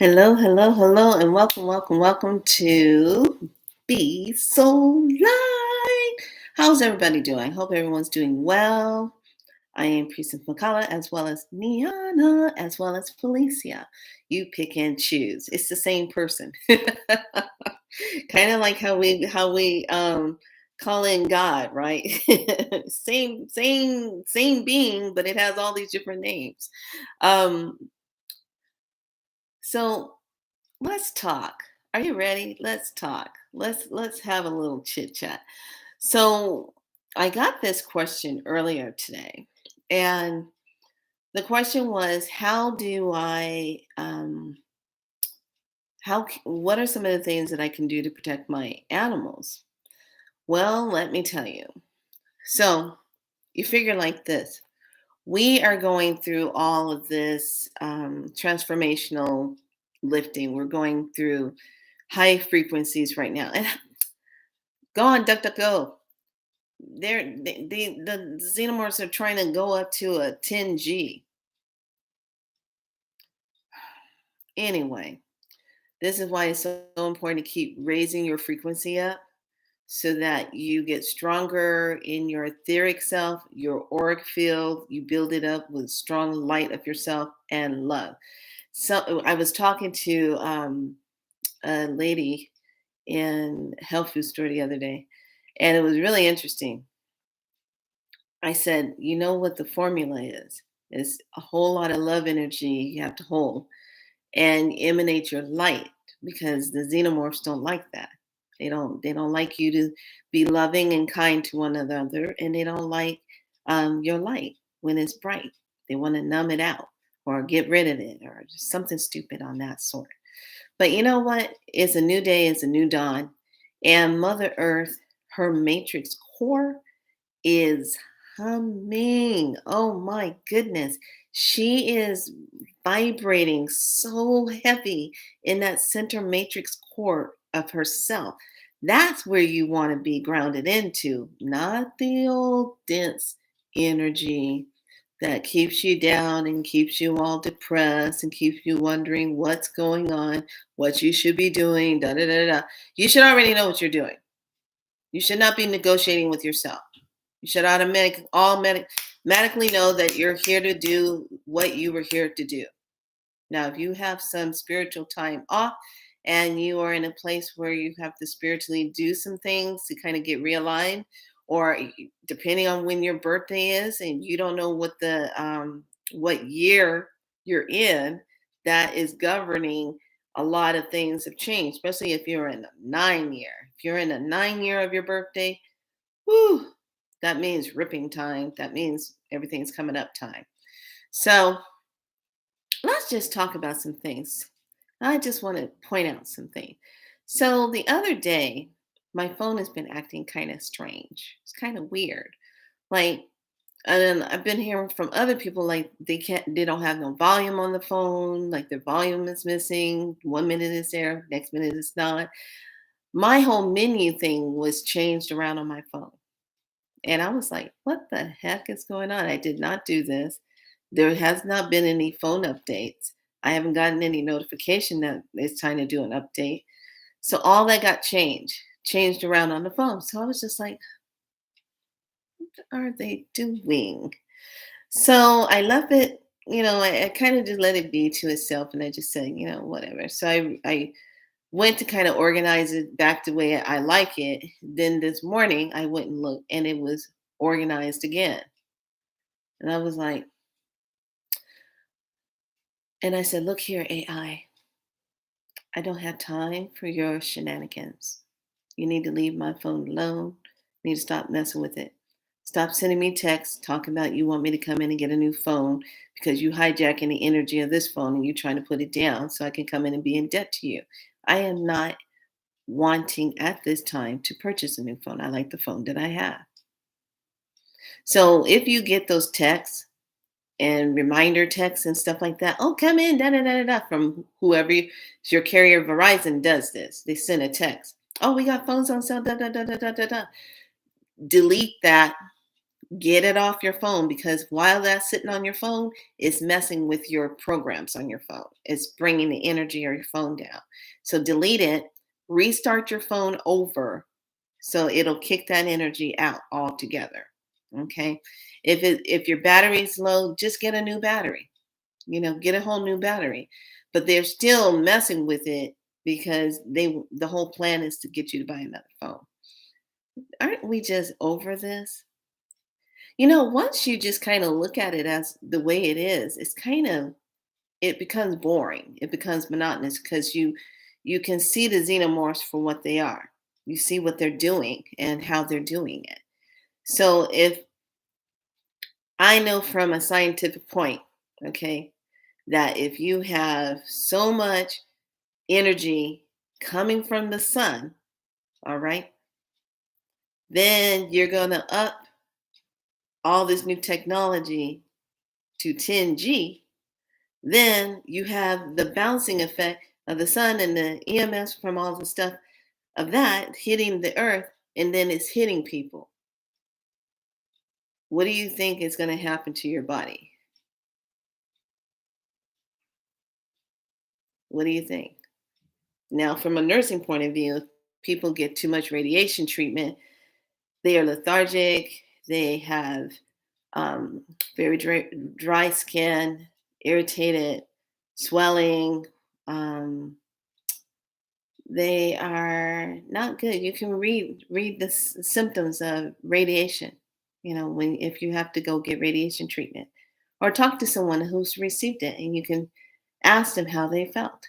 Hello, hello, hello, and welcome, welcome, welcome to Be So Light. How's everybody doing? Hope everyone's doing well. I am Priestess Makala, as well as Niana, as well as Felicia. You pick and choose. It's the same person. Kind of like how we call in God, right? same being, but it has all these different names. Um, so let's talk. Are you ready? Let's talk. Let's have a little chit chat. So I got this question earlier today, and the question was, how do I what are some of the things that I can do to protect my animals? Well, let me tell you. So you figure like this. We are going through all of this transformational lifting. We're going through high frequencies right now. And go on DuckDuckGo. The xenomorphs are trying to go up to a 10G. Anyway, this is why it's so important to keep raising your frequency up so that you get stronger in your etheric self, your auric field. You build it up with strong light of yourself and love. So I was talking to a lady in health food store the other day, and it was really interesting. I said, you know what the formula is? It's a whole lot of love energy you have to hold and emanate your light because the xenomorphs don't like that. They don't like you to be loving and kind to one another, and they don't like your light when it's bright. They want to numb it out or get rid of it or just something stupid on that sort. But you know what? It's a new day, it's a new dawn. And Mother Earth, her matrix core is humming. Oh my goodness. She is vibrating so heavy in that center matrix core of herself. That's where you want to be grounded into, not the old dense energy that keeps you down and keeps you all depressed and keeps you wondering what's going on, what you should be doing, da da da da. You should already know what you're doing. You should not be negotiating with yourself. You should automatically know that you're here to do what you were here to do. Now, if you have some spiritual time off and you are in a place where you have to spiritually do some things to kind of get realigned, or depending on when your birthday is, and you don't know what year you're in, that is governing a lot of things have changed, especially if you're in a 9 year. If you're in a 9 year of your birthday, whew, that means ripping time. That means everything's coming up time. So let's just talk about some things. I just want to point out something. So the other day, my phone has been acting kind of strange. It's kind of weird. Like, and I've been hearing from other people like they don't have no volume on the phone, like their volume is missing. 1 minute it's there, next minute it's not. My whole menu thing was changed around on my phone. And I was like, what the heck is going on? I did not do this. There has not been any phone updates. I haven't gotten any notification that it's time to do an update. So all that got changed around on the phone. So I was just like, what are they doing? So I left it, I kind of just let it be to itself and I just said, whatever. So I went to kind of organize it back the way I like it. Then this morning I went and looked and it was organized again. And I was like, and I said, look here, I don't have time for your shenanigans. You need to leave my phone alone. You need to stop messing with it. Stop sending me texts talking about you want me to come in and get a new phone because you hijacking the energy of this phone and you trying to put it down so I can come in and be in debt to you. I am not wanting at this time to purchase a new phone. I like the phone that I have. So if you get those texts and reminder texts and stuff like that, oh, come in, da da da da, from whoever your carrier, Verizon does this. They send a text. Oh, we got phones on sale, da da da da da da da. Delete that, Get it off your phone, because while that's sitting on your phone, it's messing with your programs on your phone. It's bringing the energy of your phone down. So delete it, restart your phone over, so it'll kick that energy out altogether. Okay. If your battery is low, just get a new battery. Get a whole new battery. But they're still messing with it because the whole plan is to get you to buy another phone. Aren't we just over this? Once you just kind of look at it as the way it is, it becomes boring. It becomes monotonous because you can see the xenomorphs for what they are. You see what they're doing and how they're doing it. So if I know from a scientific point, okay, that if you have so much energy coming from the sun, all right, then you're going to up all this new technology to 10G. Then you have the bouncing effect of the sun and the EMS from all the stuff of that hitting the earth, and then it's hitting people. What do you think is going to happen to your body? What do you think? Now, from a nursing point of view, people get too much radiation treatment. They are lethargic. They have very dry skin, irritated, swelling. Um, they are not good. You can read the symptoms of radiation. If you have to go get radiation treatment, or talk to someone who's received it, and you can ask them how they felt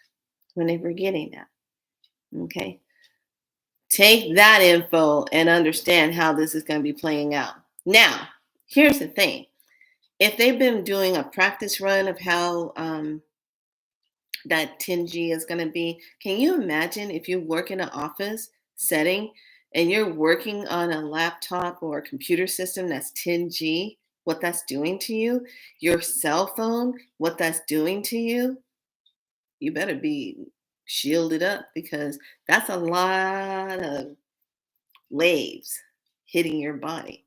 when they were getting that. Okay. Take that info and understand how this is going to be playing out. Now, here's the thing. If they've been doing a practice run of how that 10G is going to be, can you imagine if you work in an office setting and you're working on a laptop or a computer system that's 10G, what that's doing to you? Your cell phone, what that's doing to you? You better be shielded up, because that's a lot of waves hitting your body.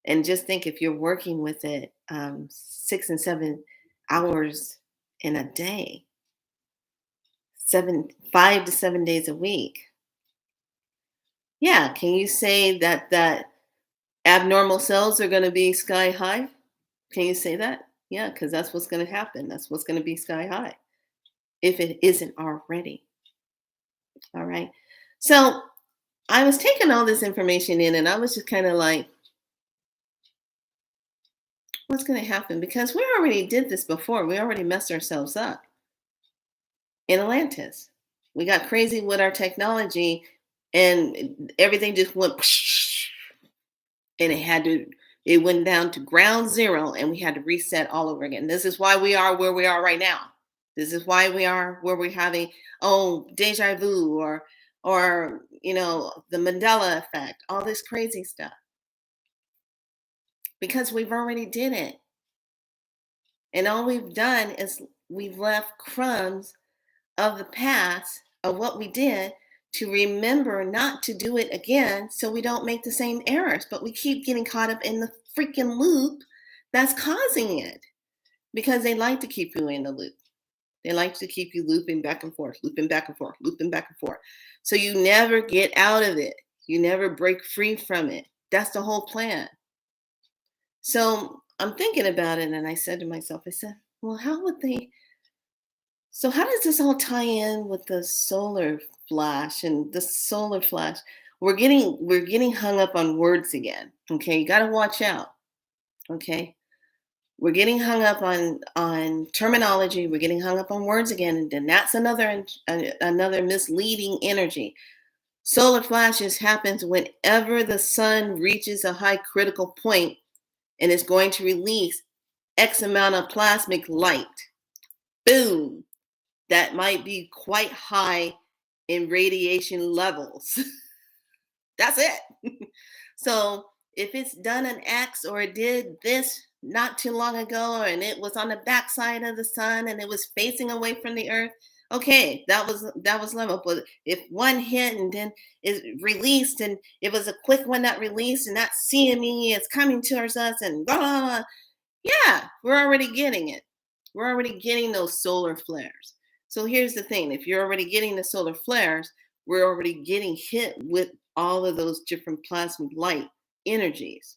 And just think, if you're working with it 6 and 7 hours in a day, 5 to 7 days a week. Yeah, can you say that abnormal cells are going to be sky high? Can you say that? Yeah, because that's what's going to happen. That's what's going to be sky high if it isn't already. All right. So I was taking all this information in, and I was just kind of like, what's going to happen? Because we already did this before. We already messed ourselves up in Atlantis. We got crazy with our technology, and everything just went, and it went down to ground zero, and we had to reset all over again. This is why we are where we are right now. This is why we are where we're having, deja vu, or the Mandela effect, all this crazy stuff, because we've already did it. And all we've done is we've left crumbs of the past of what we did to remember not to do it again, so we don't make the same errors. But we keep getting caught up in the freaking loop that's causing it, because they like to keep you in the loop. They like to keep you looping back and forth, looping back and forth, looping back and forth. So you never get out of it. You never break free from it. That's the whole plan. So I'm thinking about it, and I said to myself, I said, well, how does this all tie in with the solar flash and the solar flash? We're getting hung up on words again. Okay, you got to watch out. Okay, we're getting hung up on terminology. We're getting hung up on words again, and then that's another misleading energy. Solar flashes happens whenever the sun reaches a high critical point and is going to release X amount of plasmic light. Boom. That might be quite high in radiation levels. That's it. So if it's done an X, or it did this not too long ago, and it was on the backside of the sun and it was facing away from the earth, Okay, that was level. But if one hit and then is released, and it was a quick one that released, and that CME is coming towards us, and blah, blah, blah. Yeah, we're already getting it. We're already getting those solar flares. So here's the thing: if you're already getting the solar flares, we're already getting hit with all of those different plasma light energies,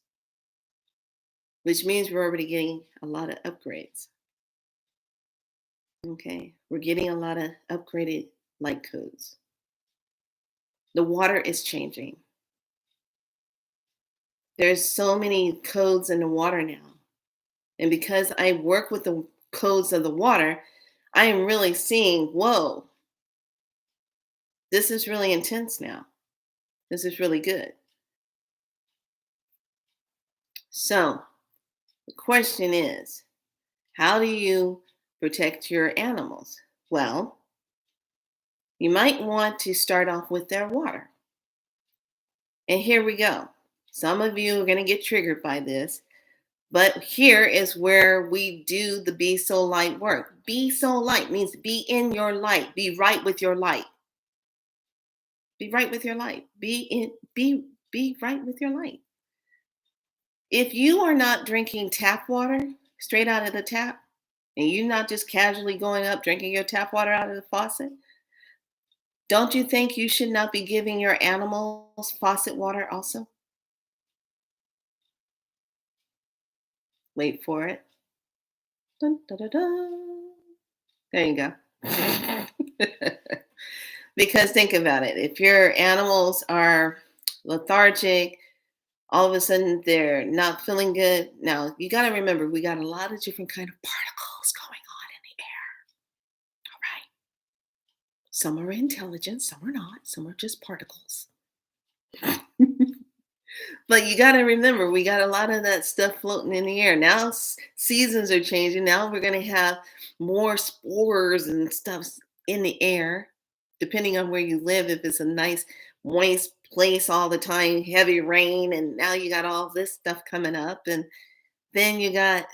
which means we're already getting a lot of upgrades. Okay, we're getting a lot of upgraded light codes. The water is changing. There's so many codes in the water now. And because I work with the codes of the water, I am really seeing, whoa, this is really intense now. This is really good. So the question is, how do you protect your animals? Well, you might want to start off with their water. And here we go. Some of you are going to get triggered by this, but here is where we do the be so light work. Be so light means be in your light, be right with your light. Be right with your light. Be right with your light. If you are not drinking tap water straight out of the tap, and you're not just casually going up drinking your tap water out of the faucet, don't you think you should not be giving your animals faucet water also? Wait for it. Dun, dun, dun, dun. There you go. Because think about it. If your animals are lethargic, all of a sudden they're not feeling good. Now you got to remember, we got a lot of different kind of particles going on in the air. All right. Some are intelligent, some are not. Some are just particles. But you got to remember, we got a lot of that stuff floating in the air. Now seasons are changing. Now we're going to have more spores and stuff in the air, depending on where you live. If it's a nice, moist place all the time, heavy rain, and now you got all this stuff coming up. And then you got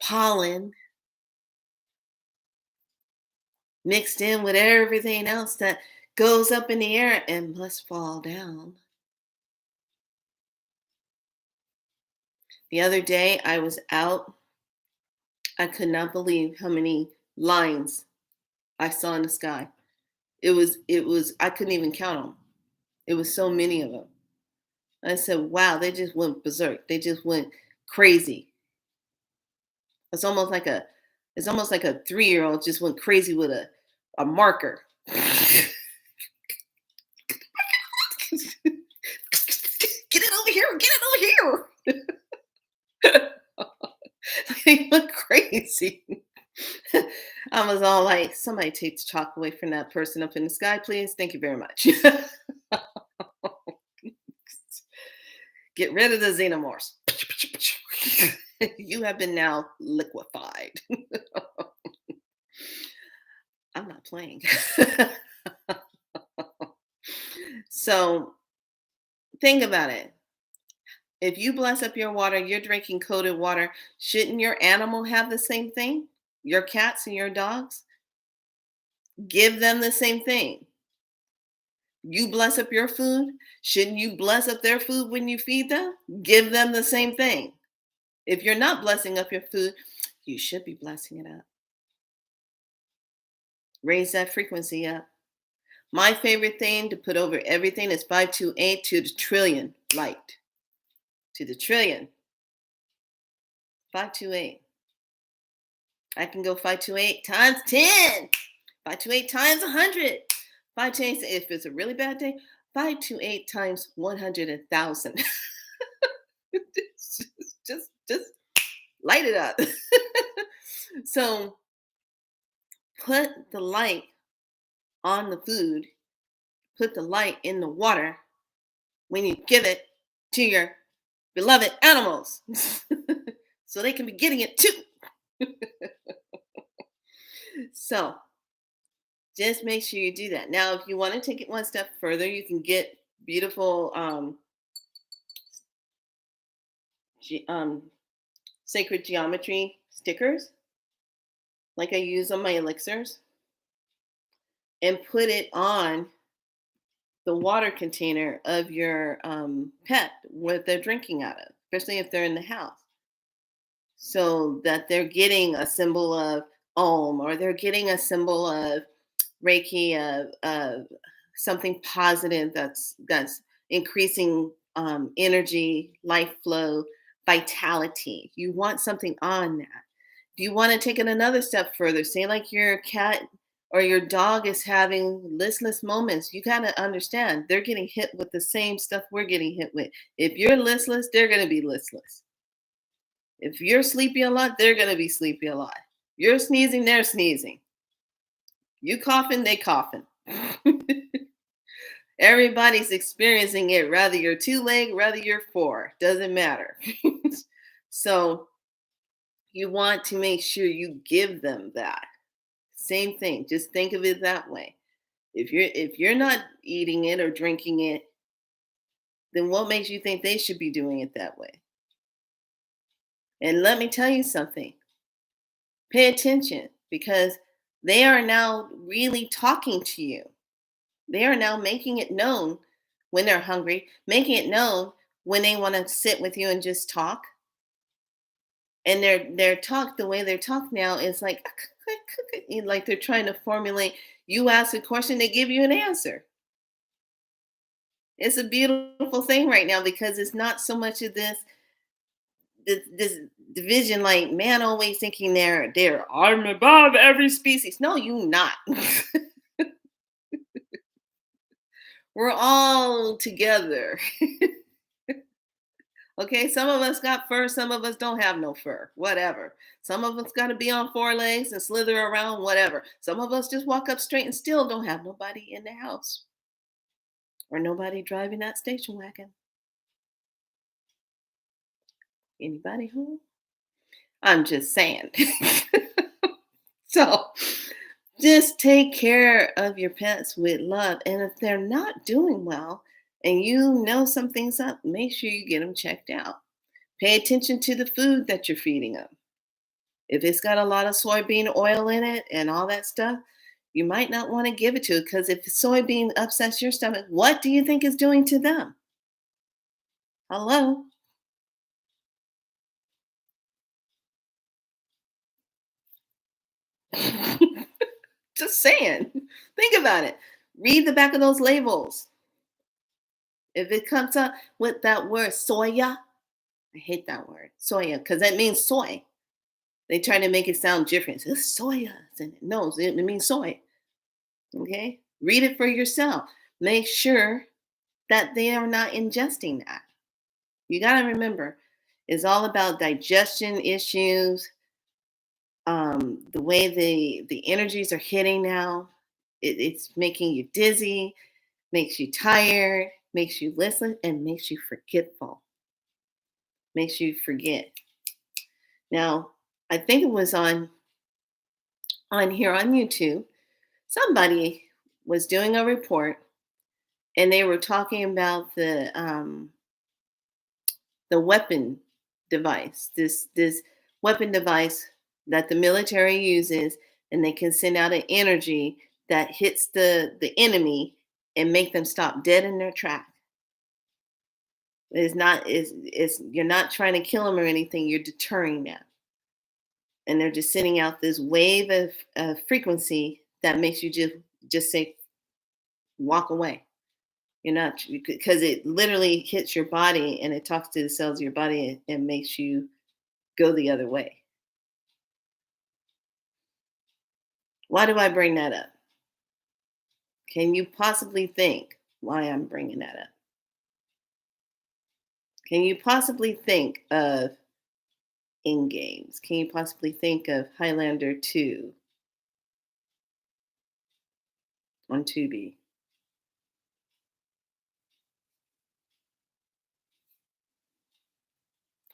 pollen mixed in with everything else that goes up in the air and must fall down. The other day I was out. I could not believe how many lines I saw in the sky. It was I couldn't even count them. It was so many of them. I said, "Wow, they just went berserk. They just went crazy." It's almost like a it's almost like a 3-year-old just went crazy with a marker. Get it over here. Get it over here. They went crazy. I was all like, somebody take the chalk away from that person up in the sky, please. Thank you very much. Get rid of the xenomorphs. You have been now liquefied. I'm not playing. So think about it. If you bless up your water, you're drinking coded water. Shouldn't your animal have the same thing? Your cats and your dogs? Give them the same thing. You bless up your food. Shouldn't you bless up their food when you feed them? Give them the same thing. If you're not blessing up your food, you should be blessing it up. Raise that frequency up. My favorite thing to put over everything is 528 to the trillion light. To the trillion. 528. I can go 528 times 10. 528 times 100. 528, if it's a really bad day, 528 times 100,000. just light it up. So put the light on the food, put the light in the water when you give it to your beloved animals so they can be getting it too. So just make sure you do that. Now, if you want to take it one step further, you can get beautiful ge- um, sacred geometry stickers like I use on my elixirs. and put it on the water container of your pet what they're drinking out of, especially if they're in the house, so that they're getting a symbol of Om, or they're getting a symbol of Reiki, of something positive that's increasing energy, life flow, vitality. You want something on that. If you want to take it another step further, say like your cat or your dog is having listless moments, you got to understand they're getting hit with the same stuff we're getting hit with. If you're listless, they're going to be listless. If you're sleepy a lot, they're going to be sleepy a lot. You're sneezing, they're sneezing. You coughing, they coughing. Everybody's experiencing it, whether you're two leg, whether you're four, doesn't matter. So you want to make sure you give them that. Same thing. Just think of it that way. If you're not eating it or drinking it, then what makes you think they should be doing it that way? And let me tell you something. Pay attention, because they are now really talking to you. They are now making it known when they're hungry, making it known when they want to sit with you and just talk. And their talk, the way they talk now is like like they're trying to formulate. You ask a question, they give you an answer. It's a beautiful thing right now, because it's not so much of this division, like man always thinking they're I'm above every species. No, you not. We're all together. Okay, some of us got fur, some of us don't have no fur, whatever. Some of us got to be on four legs and slither around, whatever. Some of us just walk up straight and still don't have nobody in the house or nobody driving that station wagon. Anybody home? I'm just saying. So just take care of your pets with love. And if they're not doing well and you know something's up, make sure you get them checked out. Pay attention to the food that you're feeding them. If it's got a lot of soybean oil in it and all that stuff, you might not want to give it to it, because if soybean upsets your stomach, what do you think it's doing to them? Hello? Just saying. Think about it. Read the back of those labels. If it comes up with that word soya, I hate that word, soya, because that means soy. They try to make it sound different. It's soya. No, it means soy. Okay? Read it for yourself. Make sure that they are not ingesting that. You got to remember, it's all about digestion issues, the way the energies are hitting now. It's making you dizzy, makes you tired, makes you listen, and makes you forgetful. Makes you forget. Now, I think it was on here on YouTube. Somebody was doing a report, and they were talking about the weapon device. This weapon device that the military uses, and they can send out an energy that hits the enemy and make them stop dead in their track. It's not is You're not trying to kill them or anything. You're deterring them, and they're just sending out this wave of frequency that makes you just say walk away. You're not, because it literally hits your body and it talks to the cells of your body and makes you go the other way. Why do I bring that up? Can you possibly think why I'm bringing that up? Can you possibly think of in games? Can you possibly think of Highlander 2 on Tubi?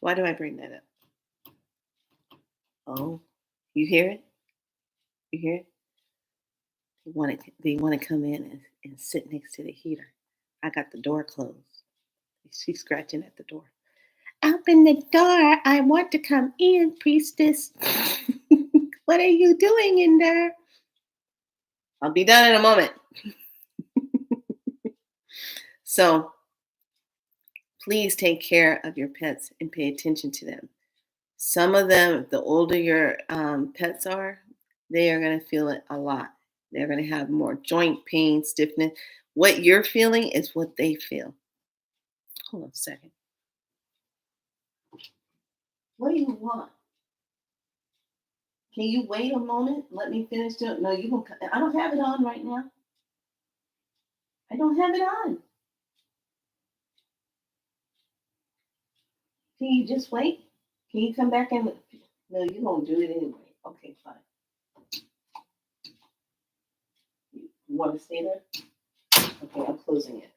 Why do I bring that up? Oh, you hear it? You hear it? They want to come in and sit next to the heater. I got the door closed. She's scratching at the door. Open the door. I want to come in, priestess. What are you doing in there? I'll be done in a moment. So please take care of your pets and pay attention to them. Some of them, the older your pets are, they are going to feel it a lot. They're going to have more joint pain, stiffness. What you're feeling is what they feel. Hold on a second. What do you want? Can you wait a moment? Let me finish doing. No, you don't. I don't have it on right now. I don't have it on. Can you just wait? Can you come back and? No, you won't do it anyway. Okay, fine. You want to stay there? Okay, I'm closing it.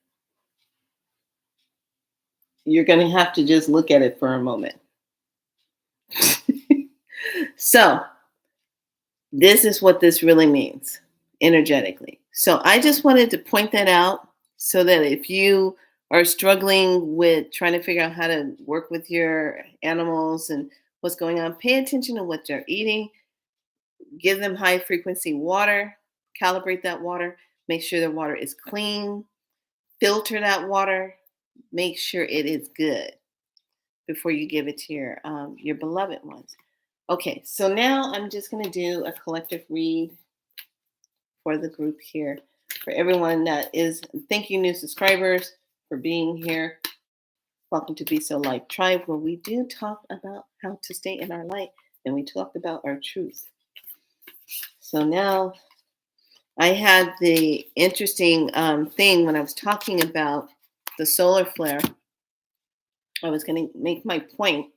You're going to have to just look at it for a moment. So, this is what this really means energetically. So, I just wanted to point that out so that if you are struggling with trying to figure out how to work with your animals and what's going on, pay attention to what they're eating, give them high frequency water, calibrate that water, make sure the water is clean, filter that water, make sure it is good before you give it to your beloved ones. Okay, so now I'm just going to do a collective read for the group here. For everyone that is, thank you, new subscribers, for being here. Welcome to Be So Light Tribe, where we do talk about how to stay in our light and we talk about our truth. So now I had the interesting thing when I was talking about the solar flare. I was going to make my point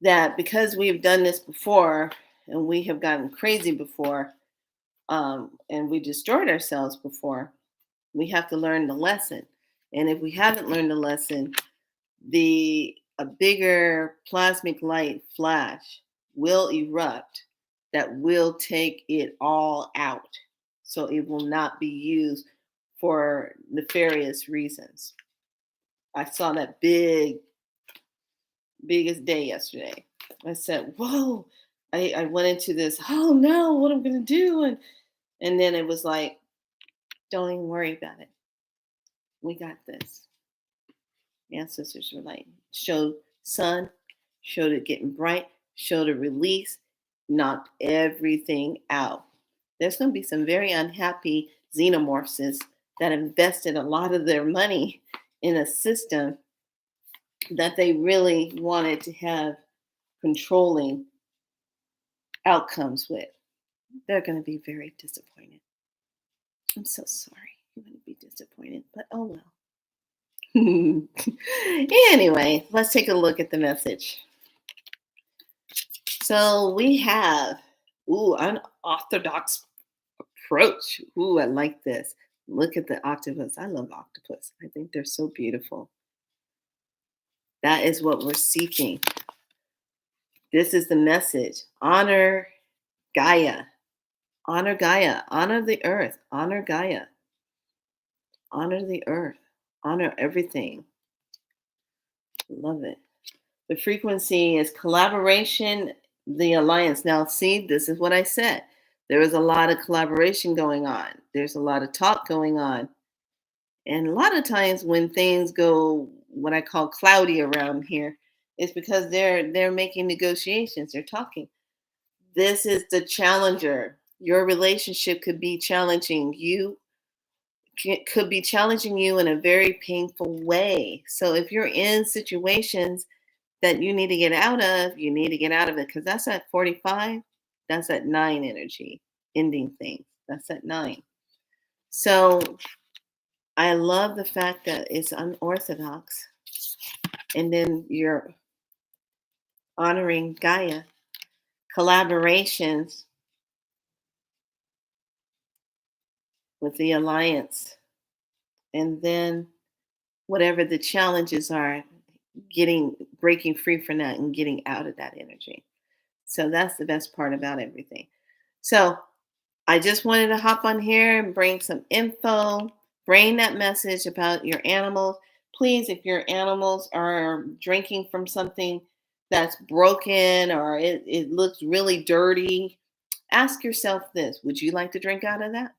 that because we've done this before and we have gotten crazy before and we destroyed ourselves before, we have to learn the lesson. And if we haven't learned the lesson, a bigger plasmic light flash will erupt that will take it all out. So it will not be used for nefarious reasons. I saw that biggest day yesterday. I said, whoa, I went into this, oh no, what I'm gonna do. And then it was like, don't even worry about it. We got this. Ancestors were like, showed sun, showed it getting bright, showed a release, knocked everything out. There's going to be some very unhappy xenomorphs that invested a lot of their money in a system that they really wanted to have controlling outcomes with. They're going to be very disappointed. I'm so sorry. You're going to be disappointed, but oh well. Anyway, let's take a look at the message. So we have, unorthodox approach. Ooh, I like this. Look at the octopus. I love octopus. I think they're so beautiful. That is what we're seeking. This is the message. Honor Gaia. Honor Gaia. Honor the earth. Honor Gaia. Honor the earth. Honor everything. Love it. The frequency is collaboration, the alliance. Now, see, this is what I said. There is a lot of collaboration going on. There's a lot of talk going on. And a lot of times when things go what I call cloudy around here, it's because they're making negotiations, they're talking. This is the challenger. Your relationship could be challenging you, could be challenging you in a very painful way. So if you're in situations that you need to get out of, you need to get out of it because that's at 45, that's at 9 energy, ending things. That's at 9. So I love the fact that it's unorthodox. And then you're honoring Gaia, collaborations with the alliance, and then whatever the challenges are, breaking free from that and getting out of that energy. So that's the best part about everything. So I just wanted to hop on here and bring some info, bring that message about your animals. Please, if your animals are drinking from something that's broken or it looks really dirty, Ask yourself this: would you like to drink out of that?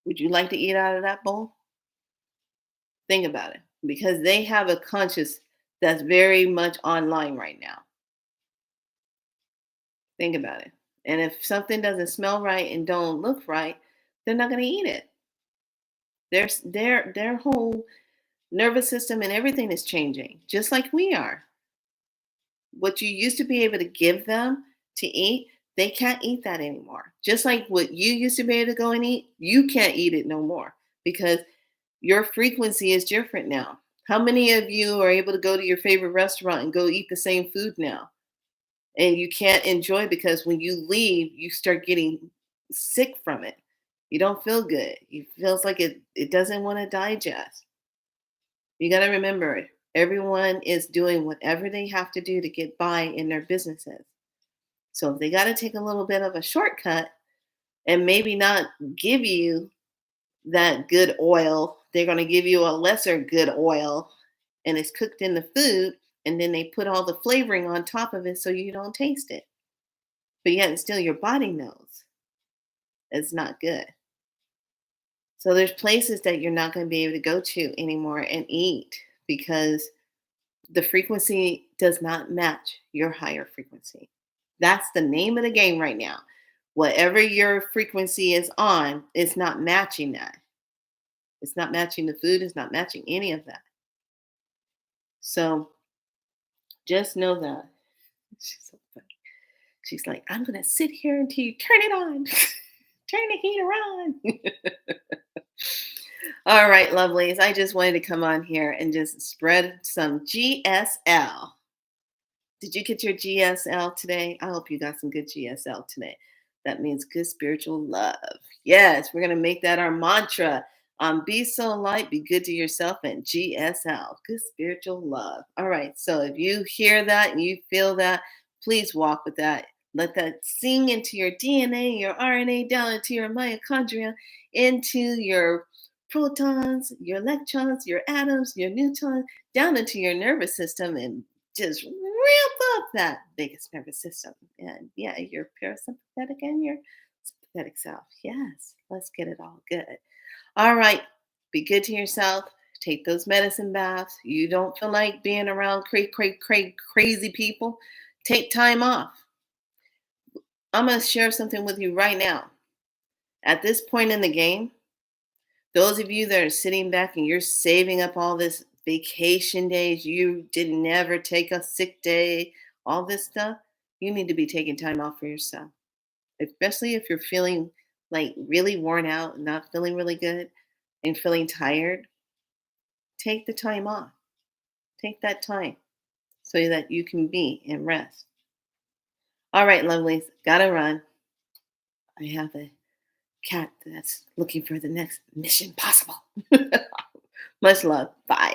Would you like to eat out of that bowl? Think about it, because they have a conscious that's very much online right now. Think about it. And if something doesn't smell right and don't look right, they're not going to eat it. Their whole nervous system and everything is changing, just like we are. What you used to be able to give them to eat, they can't eat that anymore. Just like what you used to be able to go and eat, you can't eat it no more because your frequency is different now. How many of you are able to go to your favorite restaurant and go eat the same food now? And you can't enjoy because when you leave, you start getting sick from it. You don't feel good. It feels like it doesn't want to digest. You got to remember, everyone is doing whatever they have to do to get by in their businesses. So if they got to take a little bit of a shortcut and maybe not give you that good oil, they're going to give you a lesser good oil and it's cooked in the food. And then they put all the flavoring on top of it so you don't taste it. But yet, and still, your body knows it's not good. So there's places that you're not going to be able to go to anymore and eat because the frequency does not match your higher frequency. That's the name of the game right now. Whatever your frequency is on, it's not matching that. It's not matching the food, it's not matching any of that. So just know that. She's so funny. She's like, I'm going to sit here until you turn it on. Turn the heater on. All right, lovelies. I just wanted to come on here and just spread some GSL. Did you get your GSL today? I hope you got some good GSL today. That means good spiritual love. Yes, we're going to make that our mantra. Be so light, be good to yourself, and GSL, good spiritual love. All right. So if you hear that and you feel that, please walk with that. Let that sing into your DNA, your RNA, down into your mitochondria, into your protons, your electrons, your atoms, your neutrons, down into your nervous system, and just ramp up that biggest nervous system. And yeah, your parasympathetic and your sympathetic self. Yes, let's get it all good. All right, be good to yourself. Take those medicine baths. You don't feel like being around crazy people. Take time off. I'm going to share something with you right now. At this point in the game, those of you that are sitting back and you're saving up all this vacation days, you did never take a sick day, all this stuff, you need to be taking time off for yourself. Especially if you're feeling like really worn out, not feeling really good, and feeling tired, take the time off. Take that time so that you can be and rest. All right, lovelies, gotta run. I have a cat that's looking for the next mission possible. Much love. Bye.